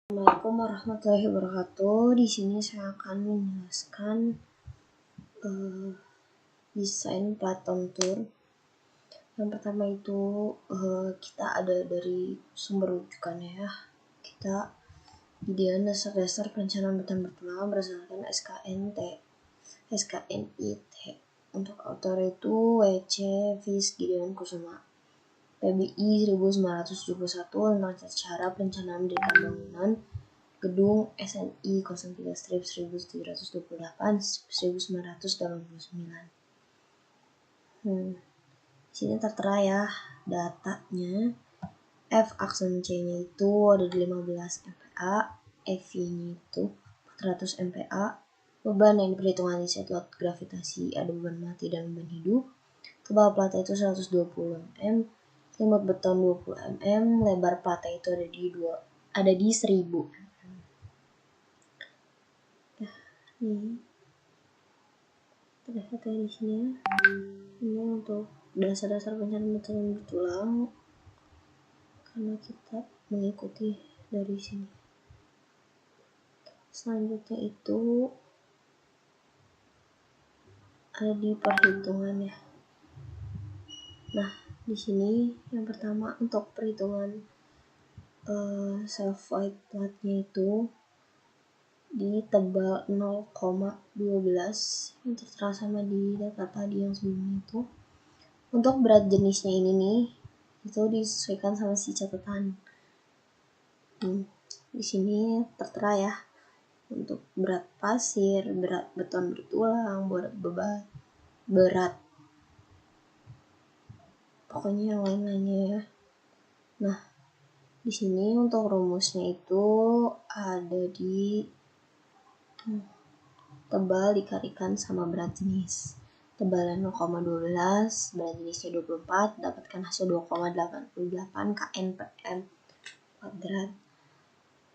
Assalamualaikum warahmatullahi wabarakatuh. Di sini saya akan menjelaskan desain plat kontur. Yang pertama itu kita ada dari sumber rujukannya ya. Kita idean dasar-dasar perencanaan bentang bertulang berdasarkan SKNIT. Untuk autor itu W.C. Fis Gideon Kusuma. PBI 1971 tentang cara perencanaan mendirikan bangunan gedung SNI 03/1728-1989. Sini tertera ya datanya. F aksen C-nya itu ada di 15 MPa, FV-nya itu 400 MPa. Beban yang diperhitungkan di set load gravitasi ada beban mati dan beban hidup. Tebal plata itu 120 mm, limut beton 20 mm, lebar plata itu ada di 1000. Terlihat ya di sini ya. Ini untuk dasar-dasar perencanaan bentang bertulang karena kita mengikuti dari sini. Selanjutnya itu ada di perhitungan ya. Nah, di sini yang pertama untuk perhitungan self void platnya itu di tebal 0,12 yang tertera sama di data tadi yang sebelumnya itu. Untuk berat jenisnya ini nih itu disesuaikan sama si catatan. Di sini tertera ya untuk berat pasir, berat beton bertulang, berat pokoknya yang lain-lainnya ya. Nah, di sini untuk rumusnya itu ada di tebal dikalikan sama berat jenis. Tebalnya 0,12, berat jenisnya 24, dapatkan hasil 2,88 kN per m kuadrat.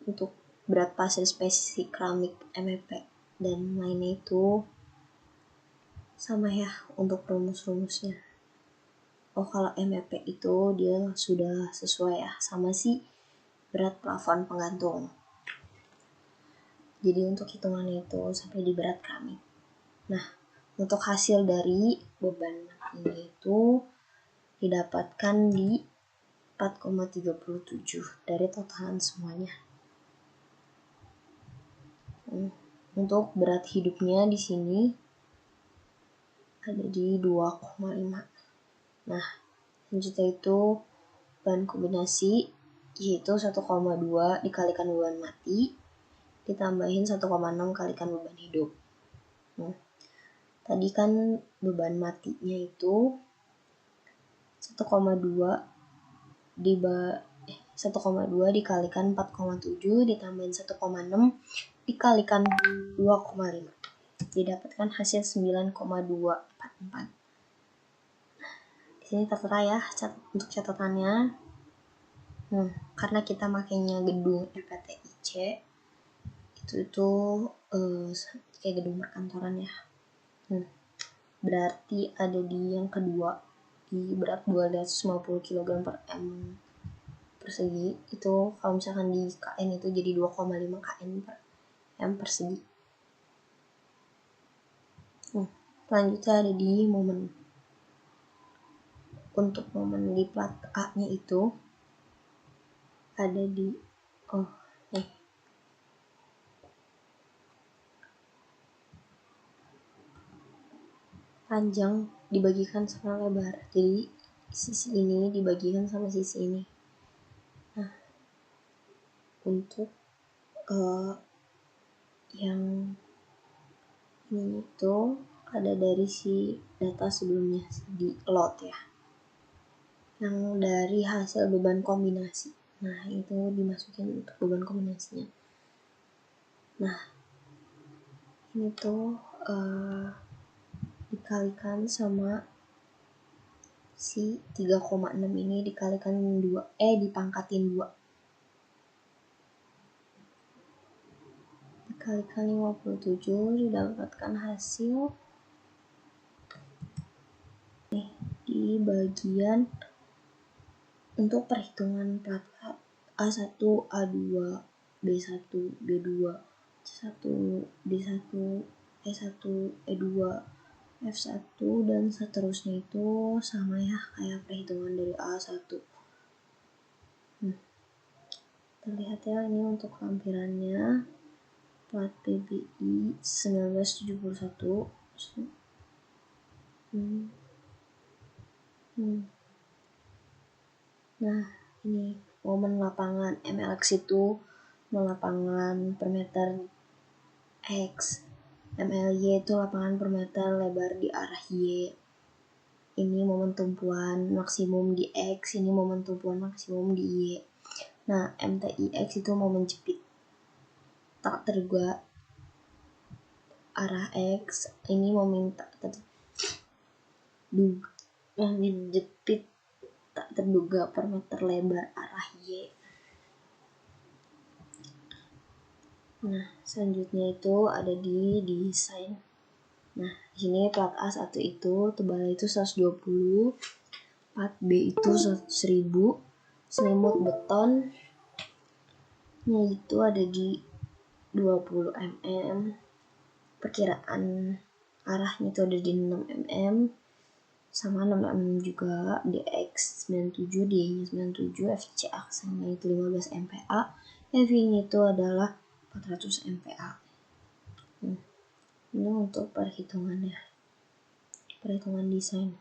Untuk berat pasir spesifik keramik MEP dan lainnya itu sama ya untuk rumus-rumusnya. Kalau MEP itu dia sudah sesuai ya sama si berat plafon penggantung. Jadi untuk hitungannya itu sampai di berat keramik. Nah, untuk hasil dari beban ini itu didapatkan di 4,37 dari totalan semuanya. Untuk berat hidupnya di sini ada di 2,5. Nah, selanjutnya itu beban kombinasi yaitu 1,2 dikalikan beban mati ditambahin 1,6 kalikan beban hidup. Tadi kan beban matinya itu 1,2 dikalikan 4,7 ditambahin 1,6 dikalikan 2,5 didapatkan hasil 9,244. Di sini tertera ya untuk catatannya. Karena kita makainya gedung EPTIC itu kayak gedung perkantoran ya. Berarti ada di yang kedua di berat 250 kg per m persegi. Itu kalau misalkan di KN itu jadi 2,5 KN per m persegi. Selanjutnya ada di momen. Untuk momen di plat A nya itu ada di panjang dibagikan sama lebar, jadi sisi ini dibagikan sama sisi ini. Nah, untuk yang ini itu ada dari si data sebelumnya di load ya, yang dari hasil beban kombinasi. Nah, itu dimasukin untuk beban kombinasinya. Nah, ini tuh dikalikan sama si 3,6 ini dikalikan 2 dipangkatin 2 dikalikan 57 didapatkan hasil di bagian untuk perhitungan plat A1, A2, B1, B2, C1, D1, E1, E2, F1, dan seterusnya itu sama ya kayak perhitungan dari A1. Terlihat ya, ini untuk lampirannya plat PBI 1971. Nah, ini momen lapangan MLX itu lapangan per meter X, MLY itu lapangan per meter lebar di arah Y. Ini momen tumpuan maksimum di X, ini momen tumpuan maksimum di Y. Nah, MTIX itu momen jepit tak terduga arah X, ini momen momen jepit tak terduga per meter lebar arah Y. Nah, selanjutnya itu ada di desain. Nah, di sini plat A1 itu tebalnya itu 120, plat B itu 100.000, selimut betonnya itu ada di 20 mm, perkiraan arahnya itu ada di 6 mm, sama 6 mm juga, DX 97, DY 97, FC aksanya itu 15 MPa, FV-nya itu adalah 400 MPa. Ini untuk perhitungan desain.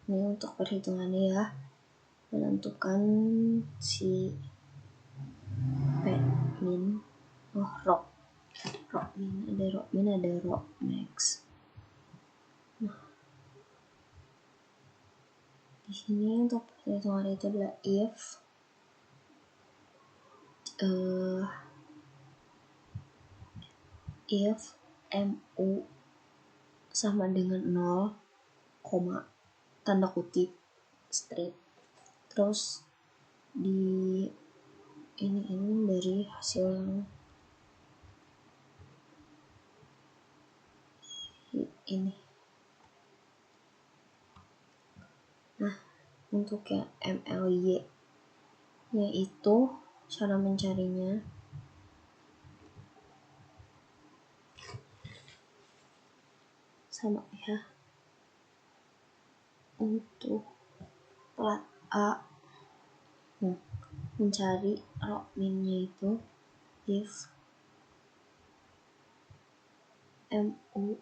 Ini untuk perhitungannya ya, menentukan si P-min, ROC min, ada ROC max. Nah, di sini untuk perhitungan itu adalah if MU sama dengan 0, tanda kutip strip, terus di ini dari hasil yang ini. Nah, untuk yang MLY nya itu cara mencarinya sama ya. Untuk plat A, mencari ROC min-nya itu if MU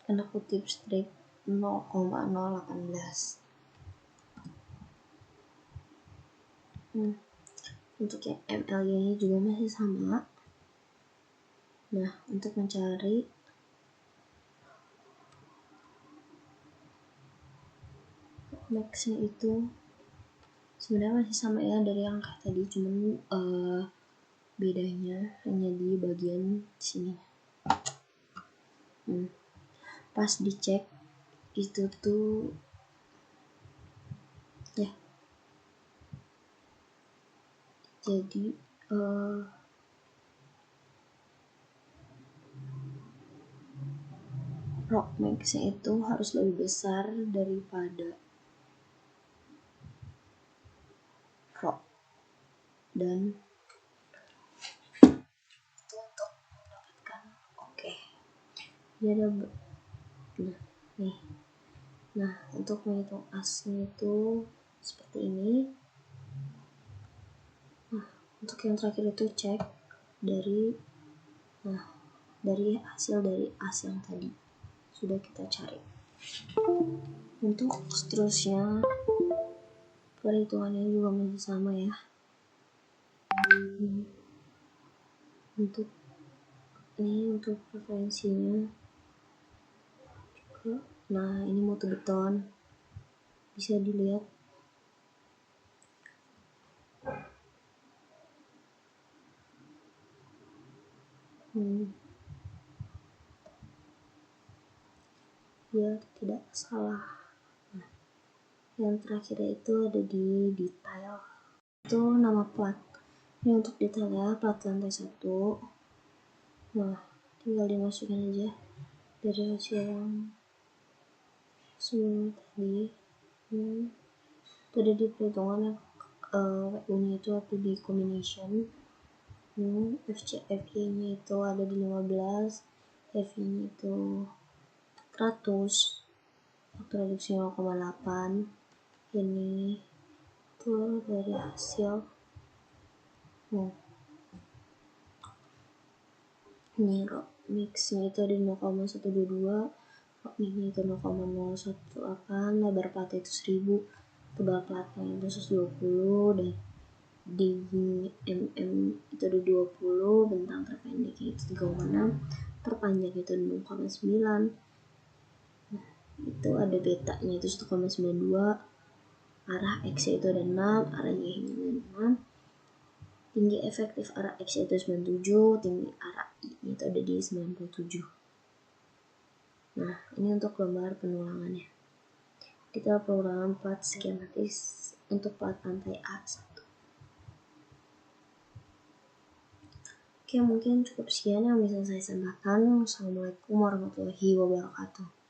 tanda kutip strip 0,018. Untuk yang MLY nya juga masih sama. Nah, untuk mencari max-nya itu sebenarnya masih sama ya dari yang kayak tadi, cuman bedanya hanya di bagian sini. Pas dicek itu tuh ya, jadi ROC max-nya itu harus lebih besar daripada ROC, dan itu untuk mendapatkan dia ada nah untuk menghitung asnya itu seperti ini. Nah, untuk yang terakhir itu cek dari hasil dari as yang tadi sudah kita cari. Untuk seterusnya perhitungannya juga masih sama ya. Untuk referensinya juga. Nah, ini mutu beton bisa dilihat. Ya, tidak salah. Nah, yang terakhir itu ada di detail, itu nama plat. Ini untuk detailnya plat lantai 1. Nah, tinggal dimasukin aja. dari hasil yang sebelum tadi itu ada di perhitungan WU-nya itu ada di combination, FY-nya itu ada di 15, FY-nya itu 100, faktor reduksi 0,8. Ini tuh dari hasil ini mixnya itu ada 0,122, ini itu 0,018, lebar platnya itu 1000, tebal platnya itu 120, dan di mm itu ada 20, bentang terpendeknya itu 3,6, terpanjang itu 0,9. Nah, itu ada betanya itu 1,92, arah X itu ada 6, arah Y nya ada 6, tinggi efektif arah X itu 97, tinggi arah Y itu ada di 97. Nah, ini untuk gambar penulangannya. Kita pengulangan plat skematis untuk plat pantai A1. Oke, mungkin cukup sekian yang bisa saya sampaikan. Assalamualaikum warahmatullahi wabarakatuh.